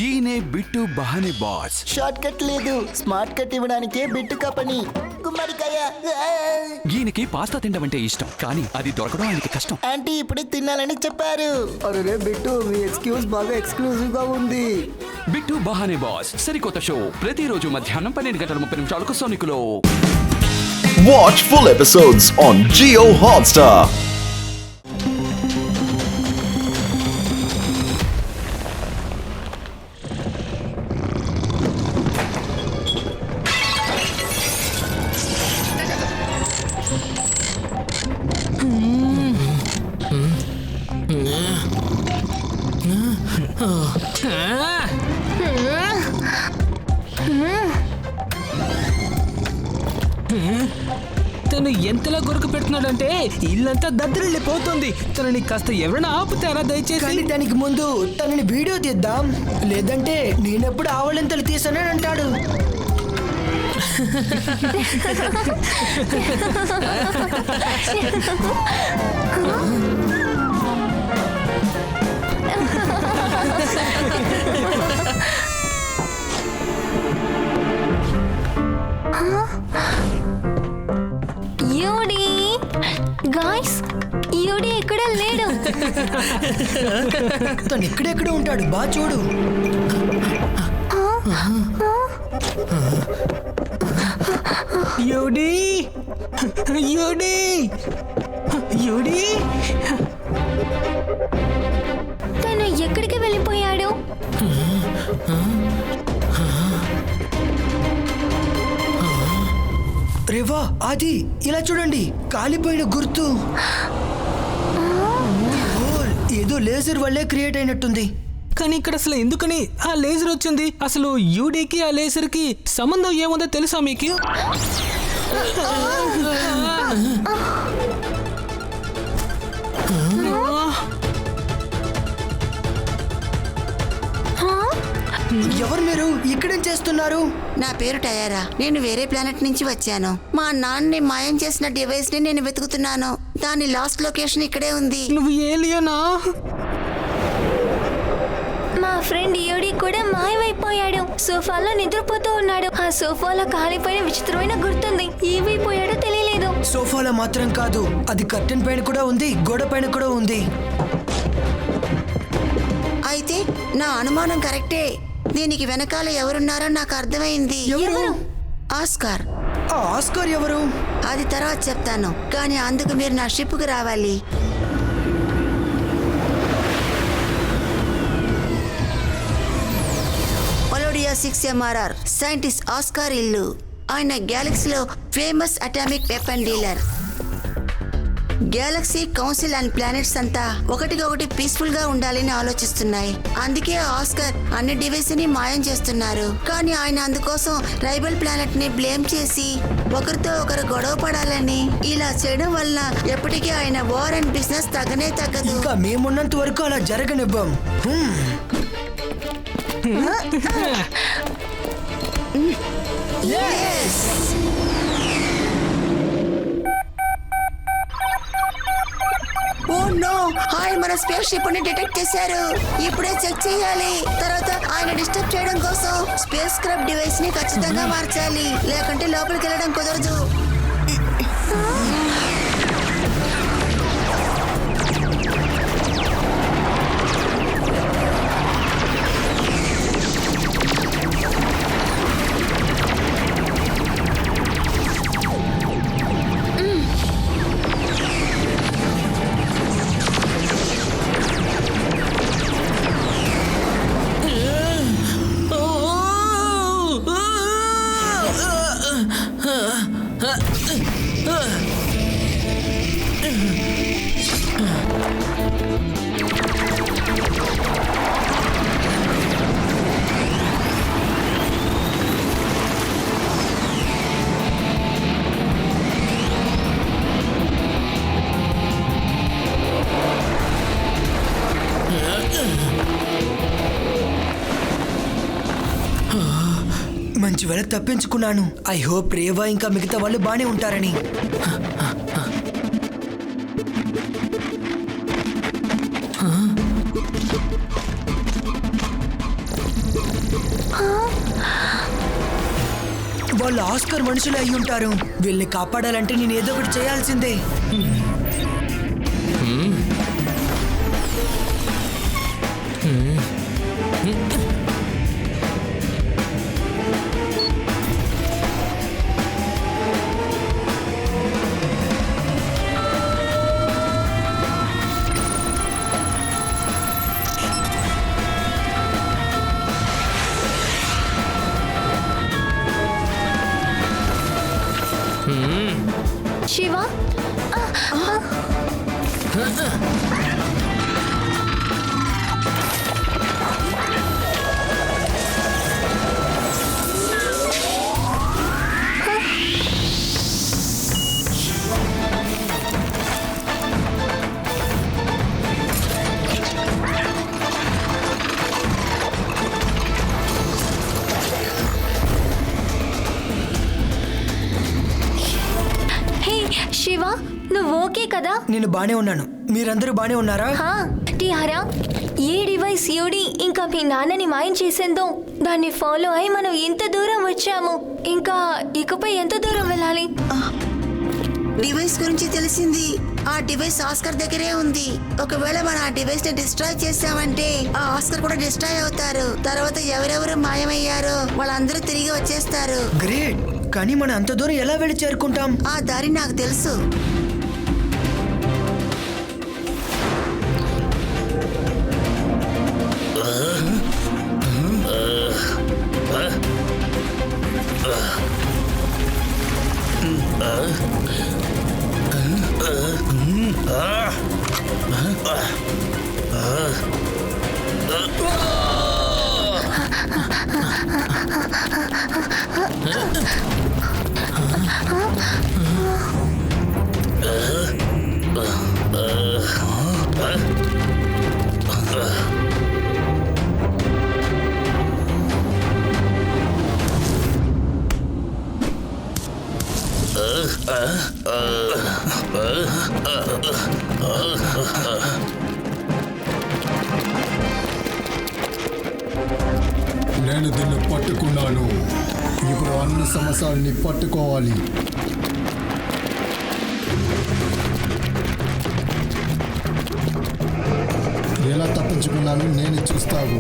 ఈయనే bit బహానే boss. Short cut లేదు, smart cut ఇవ్వడానికే bit కపని. గుమ్మడికాయ. ఈయనకి పాస్తా తినడం అంటే ఇష్టం, కానీ అది దొరకడం ఆయనకి కష్టం. ఆంటీ ఇప్పుడే తినాలని చెప్పారు. అరే బిట్టు, మీ ఎక్స్క్యూజ్ బాగా ఎక్స్క్లూజివ్ గా ఉంది. బిట్టు బహానే బాస్ సరికొత్త షో ప్రతిరోజు మధ్యాహ్నం 12:30 సోనికులో. Watch full episodes on Jio Hotstar. తను ఎంతలా గొరకు పెడుతున్నాడంటే ఇల్లంతా దద్దరిల్లిపోతుంది. తనని కాస్త ఎవరైనా ఆపుతారా దయచేసి? కానీ దానికి ముందు తనని వీడియో తీద్దాం, లేదంటే నేనెప్పుడు ఆవలింతలు తీసానని అంటాడు. గాయ్స్, యూడి ఇక్కడ లేడు. తను ఇక్కడెక్కడ ఉంటాడు, బా చూడు. యూడి, యూడి, యూడి, తను ఎక్కడికి వెళ్ళిపోయాడు? రేవా, అది ఇలా చూడండి, కాలిపోయిన గుర్తు. ఏదో లేజర్ వల్లే క్రియేట్ అయినట్టుంది. కానీ ఇక్కడ అసలు ఎందుకని ఆ లేజర్ వచ్చింది? అసలు యూడీకి ఆ లేజర్ కి సంబంధం ఏముందో తెలుసా మీకు? ఎవరు మీరు? ఇక్కడేం చేస్తున్నారు? నా పేరు టయారా. నేను వేరే ప్లానెట్ నుంచి వచ్చాను. మా నాన్నని మాయం చేసిన డివైస్ ని నేను వెతుకుతున్నాను. దాని లాస్ట్ లొకేషన్ ఇక్కడే ఉంది. నువ్వు ఏలియనా? మా ఫ్రెండ్ యూడి కూడా మాయమైపోయాడు. సోఫాలో నిద్రపోతూ ఉన్నాడు. ఆ సోఫాలో కాలిపోయిన విచిత్రమైన గుర్తుంది. ఏమైపోయాడో తెలియలేదు. సోఫాలో మాత్రం కాదు, అది కర్టెన్ పైన కూడా ఉంది, గోడ పైన కూడా ఉంది. అయితే నా అనుమానం కరెక్టే. దీనికి వెనకాల ఎవరున్నారో నాకు అర్థమైంది. ఎవరు? ఆస్కార్. ఆ ఆస్కార్ ఎవరు? అది తర్వాత చెప్తాను, కానీ అందుకు మీరు నా షిప్కు రావాలి. ఒలోడియా 6 MRR సైంటిస్ట్ ఆస్కార్ ఇల్లు. ఆయన గ్యాలక్సీలో famous atomic weapon dealer. Galaxy council and planets అంతా ఒకటికొకటి పీస్ఫుల్ గా ఉండాలని ఆలోచిస్తున్నాయి. అందుకే ఆస్కార్ అన్ని డివైస్ ని మాయం చేస్తున్నారు. కానీ ఆయన అందుకోసం రైబల్ ప్లానెట్ ని బ్లేమ్ చేసి ఒకరితో ఒకరు గొడవ పడాలని ఇలా చేయడం వల్ల ఎప్పటికీ ఆయన వార్ అండ్ బిజినెస్ తగ్గనే తగ్గదు. ఇంకా మేమున్నంత వరకు అలా జరగనివ్వం. ఓ నో, ఆయన మన స్పేస్ షిప్ ని డిటెక్ట్ చేశారు. ఇప్పుడే చెక్ చేయాలి. తర్వాత ఆయన డిస్టర్బ్ చేయడం కోసం స్పేస్ స్క్రబ్ డివైస్ ని ఖచ్చితంగా మార్చాలి, లేకుంటే లోపలికి వెళ్ళడం కుదరదు. మంచి వేళ తప్పించుకున్నాను. ఐ హోప్ రేవా ఇంకా మిగతా వాళ్ళు బానే ఉంటారని. వాళ్ళు ఆస్కర్ మనుషులు అయి ఉంటారు. వీళ్ళని కాపాడాలంటే నేను ఏదో ఒకటి చేయాల్సిందే. శివ శివ నువ్వు ఓకే కదా? నేను బానే ఉన్నాను. మీరందరూ బానే ఉన్నారా? టియారా, ఏ డివైస్ యోడి ఇంకా మీ నాన్నని మాయం చేసిందో దాన్ని ఫాలో అయి మనం ఇంత దూరం వచ్చాము. ఇంకా ఇకపై ఎంత దూరం వెళ్ళాలి? డివైస్ గురించి తెలిసింది. ఆ డివైస్ ఆస్కర్ దగ్గరే ఉంది. ఒకవేళ మనం ఆ డివైస్ ని డిస్ట్రాయ్ చేసామంటే ఆ ఆస్కర్ కూడా డిస్ట్రాయ్ అవుతారు. తర్వాత ఎవరెవరు మాయమయ్యారో వాళ్ళందరూ తిరిగి వచ్చేస్తారు. గ్రేట్. కానీ మనం అంత దూరం ఎలా వెళ్ళి చేరుకుంటాం? ఆ దారి నాకు తెలుసు. నేను దీన్ని పట్టుకున్నాను. ఇప్పుడు అన్ని సమస్యల్ని పట్టుకోవాలి. ఎలా తప్పించుకున్నాను నేను చూస్తావు.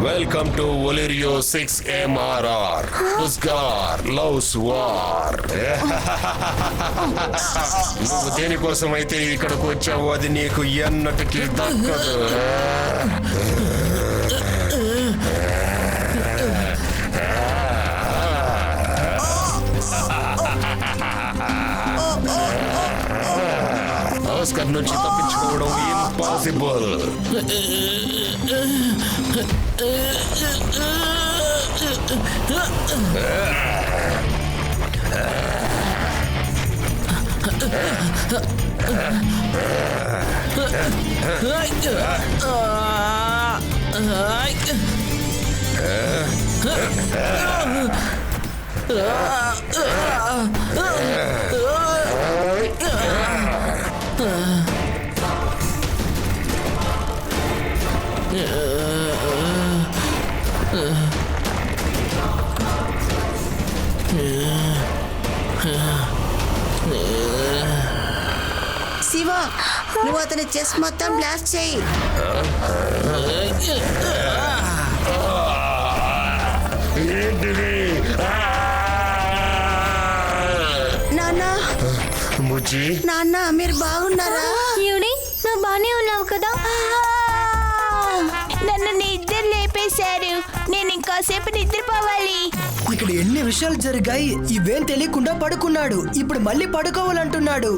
Welcome to Valerio 6 MRR. Usgar, Lows War. నువ్వు దేనికోసం అయితే ఇక్కడికి వచ్చావో అది నీకు ఎన్నటికీ దక్కదు. ఆస్కర్ నుంచి తప్పించుకోవడం ఇంపాసిబుల్. శివ, నువ్వు అతని చెస్ట్ మొత్తం బ్లాస్ట్ చేయి. నాన్న మీరు బాగున్నారా? యోడి, నువ్వు బానే ఉన్నావు కదా? నన్ను నిద్ర లేపేశారు. నేను ఇంకాసేపు నిద్రపోవాలి. ఇక్కడ ఎన్ని విషయాలు జరిగాయి. ఇవేం తెలియకుండా పడుకున్నాడు. ఇప్పుడు మళ్ళీ పడుకోవాలంటున్నాడు.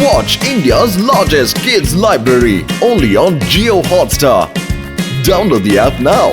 Watch India's largest kids library only on Jio Hotstar. Download the app now.